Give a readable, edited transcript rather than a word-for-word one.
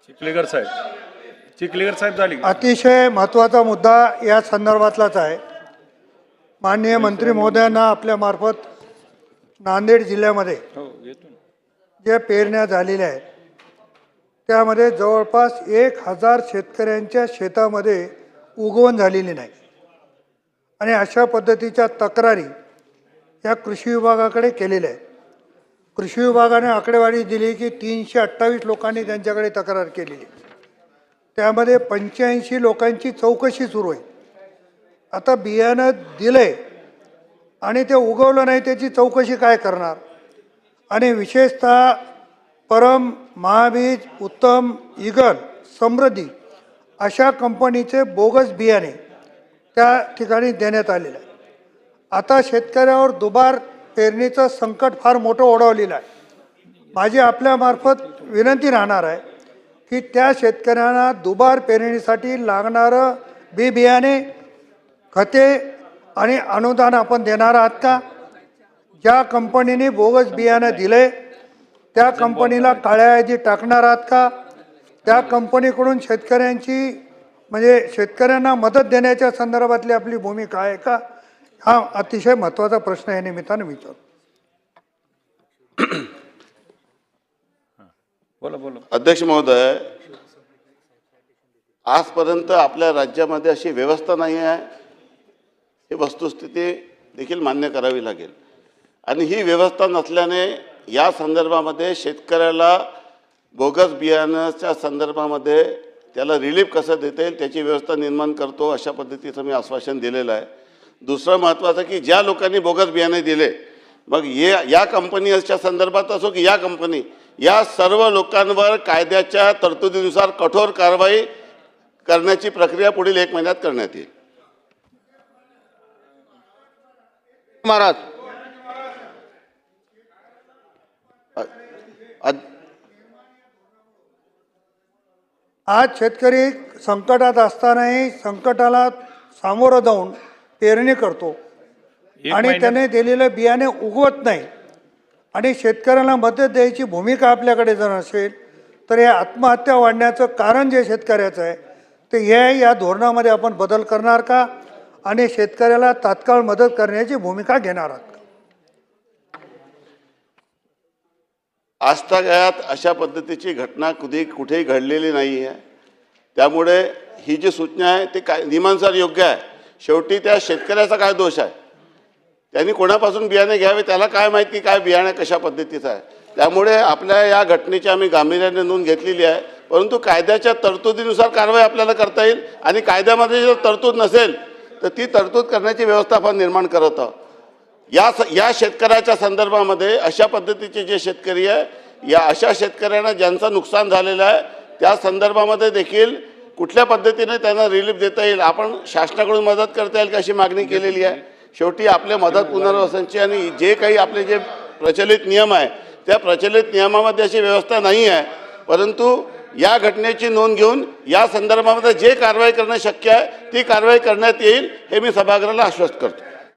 चिखलीकर साहेब झाली. अतिशय महत्त्वाचा मुद्दा या संदर्भातलाच आहे. माननीय मंत्री महोदयांना आपल्या मार्फत नांदेड जिल्ह्यामध्ये ज्या पेरण्या झालेल्या आहेत त्यामध्ये जवळपास 1000 शेतकऱ्यांच्या शेतामध्ये उगवण झालेली नाही आणि अशा पद्धतीच्या तक्रारी या कृषी विभागाकडे केलेल्या आहेत. कृषी विभागाने आकडेवारी दिली की 328 लोकांनी त्यांच्याकडे तक्रार केलेली. त्यामध्ये 85 लोकांची चौकशी सुरू आहे. आता बियाणं दिलंय आणि ते उगवलं नाही त्याची चौकशी काय करणार. आणि विशेषतः परम, महाबीज, उत्तम, ईगल, समृद्धी अशा कंपनीचे बोगस बियाणे त्या ठिकाणी देण्यात आलेलं आहे. आता शेतकऱ्यावर दुबार पेरणीचं संकट फार मोठं ओढवलेलं आहे. माझी आपल्यामार्फत विनंती राहणार आहे की त्या शेतकऱ्यांना दुबार पेरणीसाठी लागणारं बी बियाणे, खते आणि अनुदान आपण देणार आहात का. ज्या कंपनीने बोगस बियाणं दिले त्या कंपनीला काळ्या यादी टाकणार आहात का. त्या कंपनीकडून शेतकऱ्यांची म्हणजे शेतकऱ्यांना मदत देण्याच्या संदर्भातली आपली भूमिका आहे का. हा अतिशय महत्त्वाचा प्रश्न या निमित्तानं विचारतो. बोला. अध्यक्ष महोदय, आजपर्यंत आपल्या राज्यामध्ये अशी व्यवस्था नाही आहे, ही वस्तुस्थिती देखील मान्य करावी लागेल. आणि ही व्यवस्था नसल्याने या संदर्भामध्ये शेतकऱ्याला बोगस बियाण्याच्या संदर्भामध्ये त्याला रिलीफ कसं देता येईल त्याची व्यवस्था निर्माण करतो अशा पद्धतीचं मी आश्वासन दिलेलं आहे. दुसरं महत्त्वाचं की ज्या लोकांनी बोगस बियाणे दिले, मग या कंपनीच्या संदर्भात असो की या कंपनी, या सर्व लोकांवर कायद्याच्या तरतुदीनुसार कठोर कारवाई करण्याची प्रक्रिया पुढील 1 महिन्यात करण्यात येईल. महाराज आज शेतकरी संकटात असतानाही संकटाला सामोरं जाऊन पेरणी करतो आणि त्याने दिलेलं बियाणे उगवत नाही आणि शेतकऱ्याला मदत द्यायची भूमिका आपल्याकडे जर असेल तर या आत्महत्या वाढण्याचं कारण जे शेतकऱ्याचं आहे ते हे या धोरणामध्ये आपण बदल करणार का आणि शेतकऱ्याला तात्काळ मदत करण्याची भूमिका घेणार आहात का. आजतागायत अशा पद्धतीची घटना कुठेही घडलेली नाही आहे. त्यामुळे ही जी सूचना आहे ती काय नियमानुसार योग्य आहे. शेवटी त्या शेतकऱ्याचा काय दोष आहे, त्यांनी कोणापासून बियाणे घ्यावे, त्याला काय माहिती काय बियाणे कशा पद्धतीचं आहे. त्यामुळे आपल्या या घटनेची आम्ही गांभीर्याने नोंद घेतलेली आहे. परंतु कायद्याच्या तरतुदीनुसार कारवाई आपल्याला करता येईल आणि कायद्यामध्ये जर तरतूद नसेल तर ती तरतूद करण्याची व्यवस्था आपण निर्माण करत आहोत. या शेतकऱ्याच्या संदर्भामध्ये अशा पद्धतीचे जे शेतकरी आहे या अशा शेतकऱ्यांना ज्यांचं नुकसान झालेलं आहे त्या संदर्भामध्ये देखील कुठल्या पद्धतीने त्यांना रिलीफ देता येईल, आपण शासनाकडून मदत करता येईल अशी मागणी केलेली आहे. शेवटी आपल्या मदत पुनर्वसनची आणि जे काही आपले जे प्रचलित नियम आहे त्या प्रचलित नियमामध्ये अशी व्यवस्था नाही आहे. परंतु या घटनेची नोंद घेऊन या संदर्भामध्ये जे कारवाई करणं शक्य आहे ती कारवाई करण्यात येईल हे मी सभागृहाला आश्वस्त करतो.